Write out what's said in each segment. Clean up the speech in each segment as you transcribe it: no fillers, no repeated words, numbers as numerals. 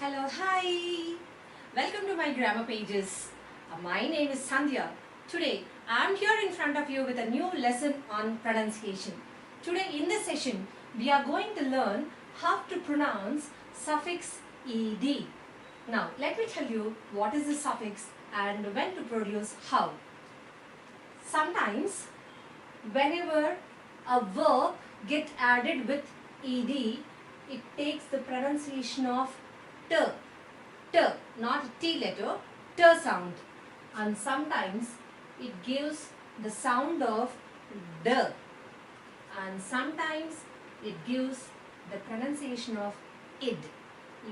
Hello, hi! Welcome to my grammar pages. My name is Sandhya. Today, I am here in front of you with a new lesson on pronunciation. Today in this session, we are going to learn how to pronounce suffix ed. Now, let me tell you what is the suffix and when to produce how. Sometimes, whenever a verb gets added with ed, it takes the pronunciation of t, not t letter, t sound, and sometimes it gives the sound of d, and sometimes it gives the pronunciation of id.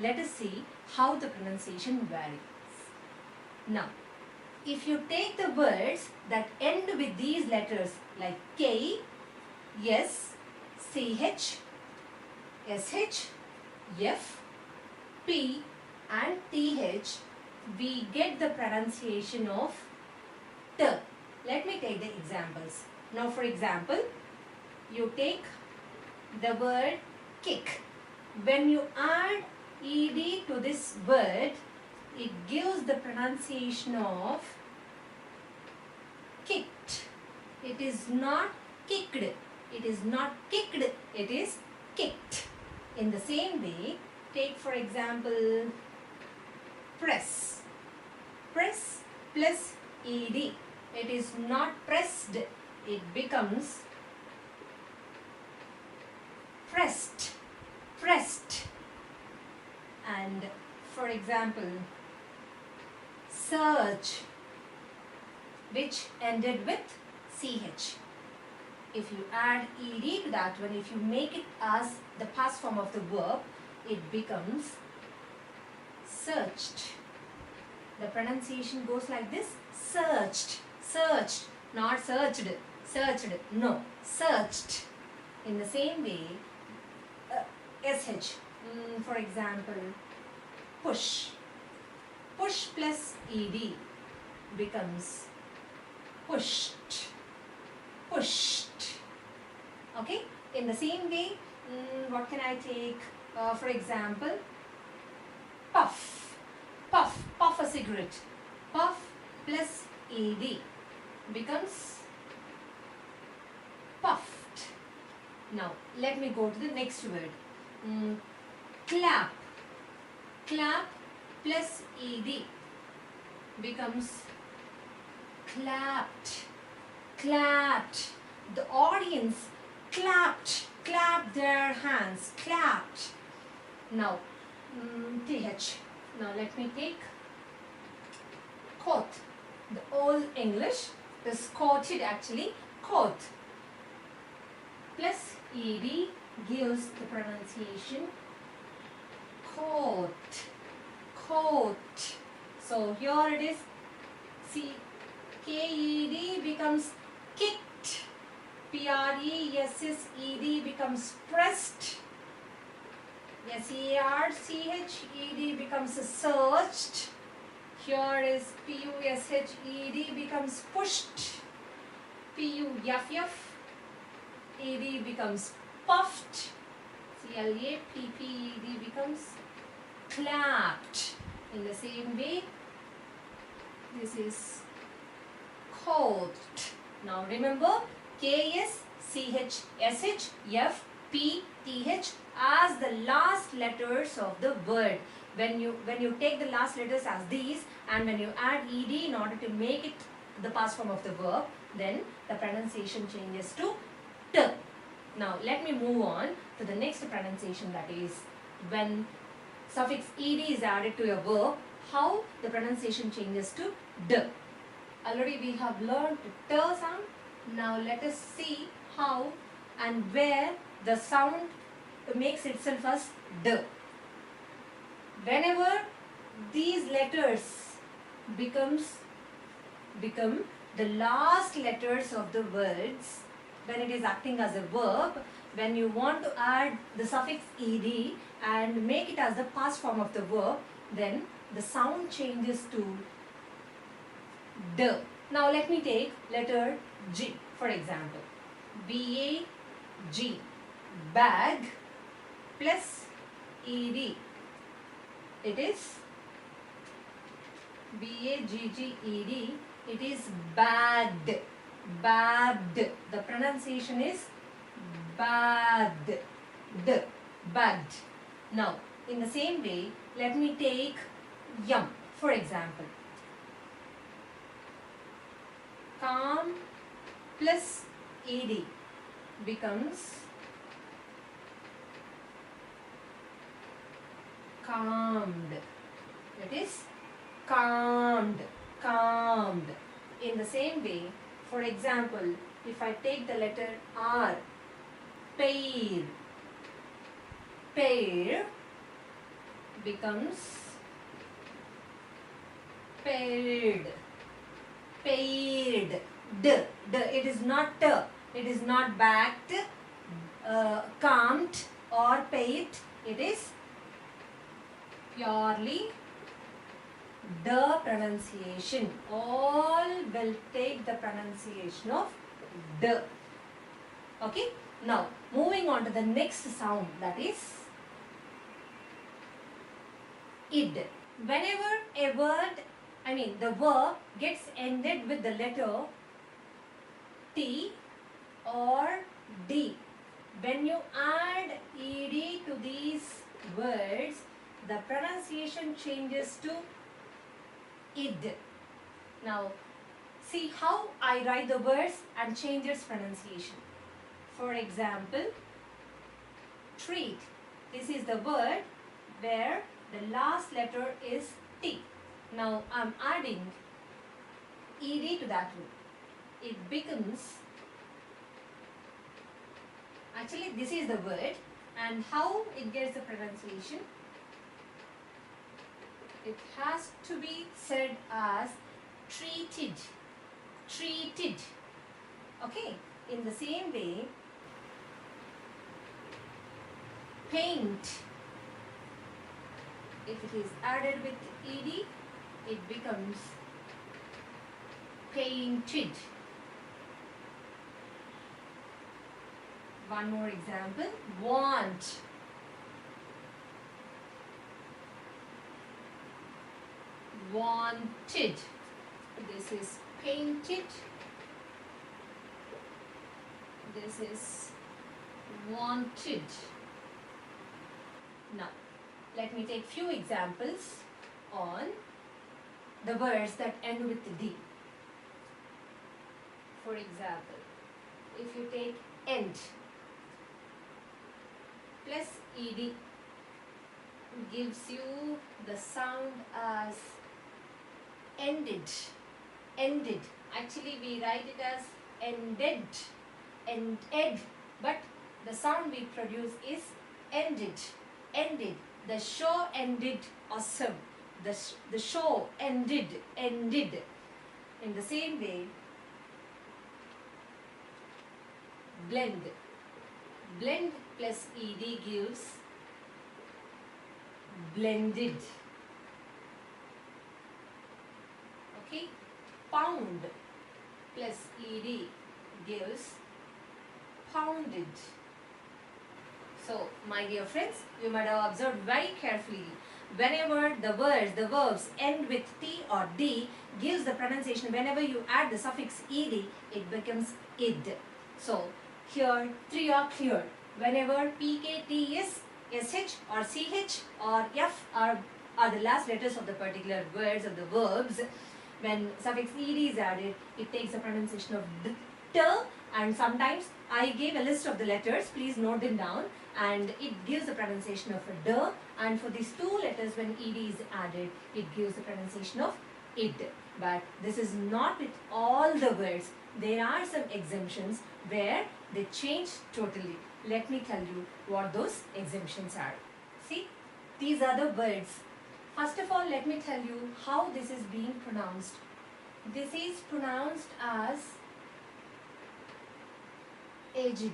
Let us see how the pronunciation varies. Now, if you take the words that end with these letters like K, S, CH, SH, F, P and TH, we get the pronunciation of T. Let me take the examples. Now for example, you take the word kick. When you add ed to this word, it gives the pronunciation of kicked. It is not kicked. It is not kicked. It is kicked. In the same way, take for example press. Press plus ed. It is not pressed. It becomes pressed. Pressed. And for example, search, which ended with ch. If you add ed to that one, if you make it as the past form of the verb, it becomes searched. The pronunciation goes like this: searched, searched, not searched, searched, no, searched. In the same way, sh, for example, push. Push plus ed becomes pushed. Pushed. Okay. In the same way, what can I take? For example, puff. Puff. Puff a cigarette. Puff plus ed becomes puffed. Now, let me go to the next word. Clap. Clap plus ed becomes clapped. Clapped. The audience clapped their hands, clapped. Now, th. Now let me take coat. The old English is coated actually, coat. Plus ed gives the pronunciation coat. Coat. So here it is. See, K-E-D becomes kicked. P-R-E-S-S-E-D becomes pressed. S-E-R-C-H-E-D becomes searched. Here is P-U-S-H-E-D becomes pushed. P-U-F-F-E-D becomes puffed. C-L-A-P-P-E-D becomes clapped. In the same way, this is coat. Now remember, K-S-C-H-S-H-F-P-T-H as the last letters of the word. When you take the last letters as these, and when you add ed in order to make it the past form of the verb, then the pronunciation changes to t. Now let me move on to the next pronunciation, that is when suffix ed is added to a verb, how the pronunciation changes to d. Already we have learned t sound. Now let us see how and where the sound makes itself as d. Whenever these letters become the last letters of the words, when it is acting as a verb, when you want to add the suffix ed and make it as the past form of the verb, then the sound changes to d. Now let me take letter G for example. B-A-G, bag plus ed it is B-A-G-G-E-D. It is bagged. Bagged. The pronunciation is bagged. Bagged. Now, in the same way, let me take yum for example. Calm plus ed becomes calmed. It is calmed. Calmed. In the same way, for example, if I take the letter R, pair, pair becomes paired, paired. It is not t, it is not backed, calmed or paired. It is purely the pronunciation. All will take the pronunciation of the. Okay. Now moving on to the next sound, that is id. Whenever a word, the verb gets ended with the letter T or D, when you add ed to these words, the pronunciation changes to id. Now see how I write the words and change its pronunciation. For example, treat. This is the word where the last letter is T. Now I am adding ed to that one. It becomes, actually this is the word, and how it gets the pronunciation, it has to be said as treated. Treated. Okay. In the same way, paint. If it is added with ed, it becomes painted. One more example, want. Wanted. This is painted. This is wanted. Now, let me take few examples on the words that end with D. For example, if you take end plus ed gives you the sound as ended. Ended. Actually, we write it as ended. Ended. But the sound we produce is ended. Ended. The show ended awesome. The show ended. Ended. In the same way, blend. Blend plus ed gives blended. Okay. Pound plus ed gives pounded. So, my dear friends, you might have observed very carefully, whenever the words, the verbs end with T or D gives the pronunciation, whenever you add the suffix ed, it becomes id. So, here 3 are clear. Whenever P, K, T is SH or CH or F are the last letters of the particular words of the verbs, when suffix ed is added, it takes the pronunciation of d, t, and sometimes I gave a list of the letters, please note them down, and it gives the pronunciation of a d, and for these 2 letters when ed is added, it gives the pronunciation of id. But this is not with all the words. There are some exemptions where they change totally. Let me tell you what those exemptions are. See, these are the words. First of all, let me tell you how this is being pronounced. This is pronounced as aged.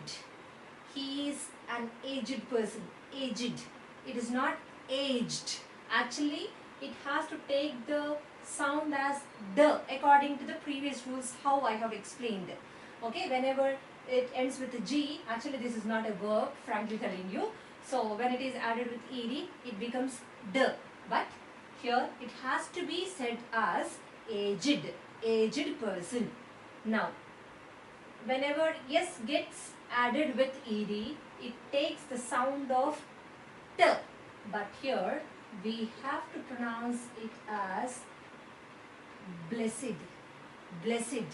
He is an aged person. Aged. It is not aged. Actually, it has to take the sound as the, according to the previous rules how I have explained. Okay, whenever it ends with a G, actually this is not a verb, frankly telling you. So when it is added with ed, it becomes the. But here it has to be said as aged, aged person. Now, whenever S gets added with ed, it takes the sound of T. But here we have to pronounce it as blessed, blessed.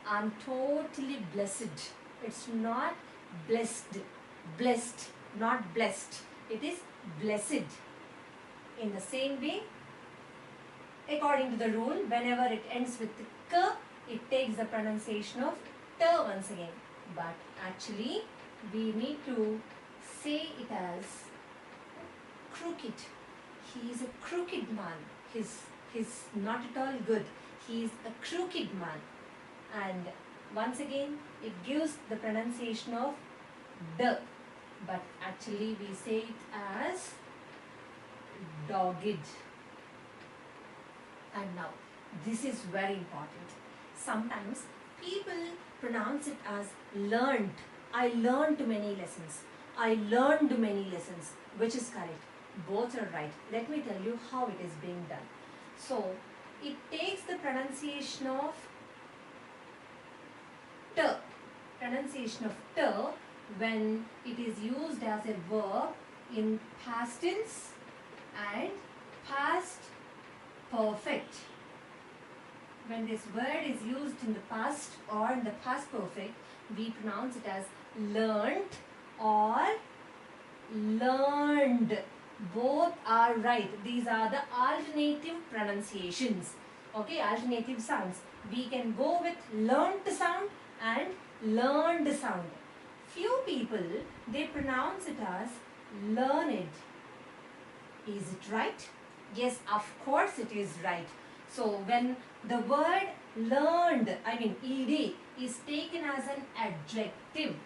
I'm totally blessed. It's not blessed, blessed, not blessed. It is blessed. In the same way, according to the rule, whenever it ends with K, it takes the pronunciation of T once again. But actually, we need to say it as crooked. He is a crooked man. He's not at all good. He is a crooked man. And once again, it gives the pronunciation of D. But actually, we say it as dogged. And now, this is very important. Sometimes people pronounce it as learnt. I learned many lessons. I learned many lessons. Which is correct? Both are right. Let me tell you how it is being done. So, it takes the pronunciation of T. Pronunciation of T when it is used as a verb in past tense and past perfect. When this word is used in the past or in the past perfect, we pronounce it as learnt or learned. Both are right. These are the alternative pronunciations. Okay, alternative sounds. We can go with learnt sound and learned sound. Few people, they pronounce it as learned. Is it right? Yes, of course it is right. So when the word learned, ed, is taken as an adjective,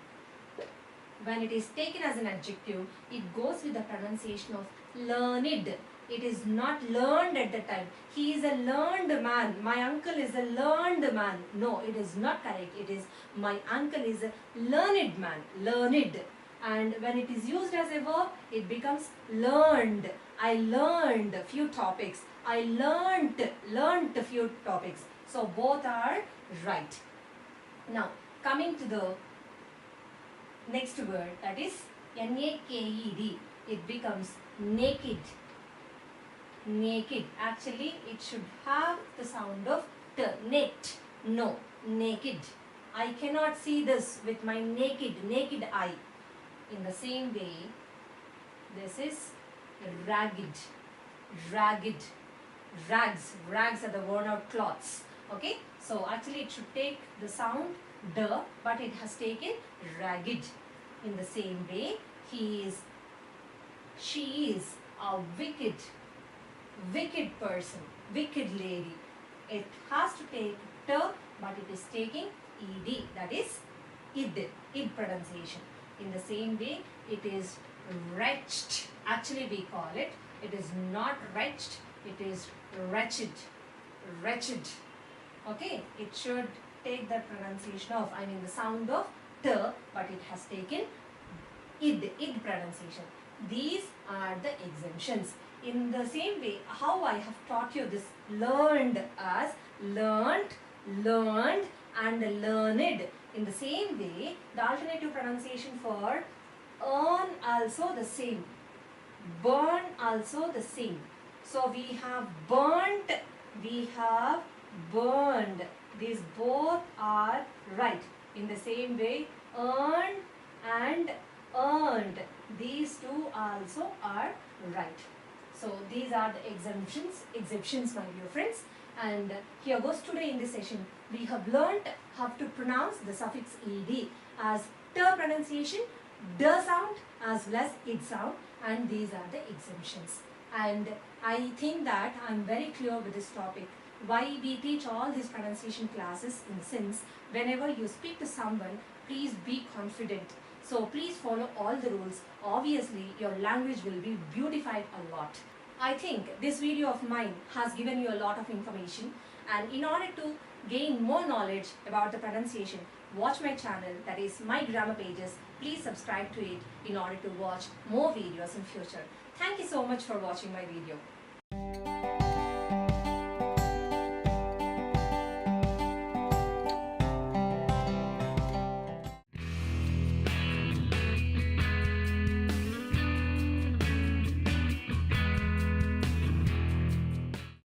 when it is taken as an adjective, it goes with the pronunciation of learned. It is not learned at the time. He is a learned man. My uncle is a learned man. No, it is not correct. It is my uncle is a learned man. Learned. And when it is used as a verb, it becomes learned. I learned a few topics. I learnt a few topics. So both are right. Now, coming to the next word, that is naked. It becomes naked. Naked. Actually, it should have the sound of T. Net. No, naked. I cannot see this with my naked eye. In the same way, this is ragged. Ragged. Rags. Rags are the worn out cloths. Okay. So actually it should take the sound D, but it has taken ragged. In the same way, she is a wicked person, wicked lady. It has to take T, but it is taking ed, that is id pronunciation. In the same way, it is wretched. Actually, we call it is not wretched, it is wretched. Wretched. Okay, it should take the pronunciation of, the sound of T, but it has taken id pronunciation. These are the exemptions. In the same way, how I have taught you this learned as learnt, learned and learned. In the same way, the alternative pronunciation for earn also the same. Burn also the same. So we have burnt, we have burned. These both are right. In the same way, earn and earned. These two also are right. So these are the exceptions, my dear friends. And here goes today in this session. We have learnt how to pronounce the suffix ed as T pronunciation, D sound as well as id sound, and these are the exemptions. And I think that I am very clear with this topic. Why we teach all these pronunciation classes, in the sense, whenever you speak to someone, please be confident. So please follow all the rules. Obviously, your language will be beautified a lot. I think this video of mine has given you a lot of information, and in order to gain more knowledge about the pronunciation, watch my channel, that is My Grammar Pages. Please subscribe to it in order to watch more videos in future. Thank you so much for watching my video.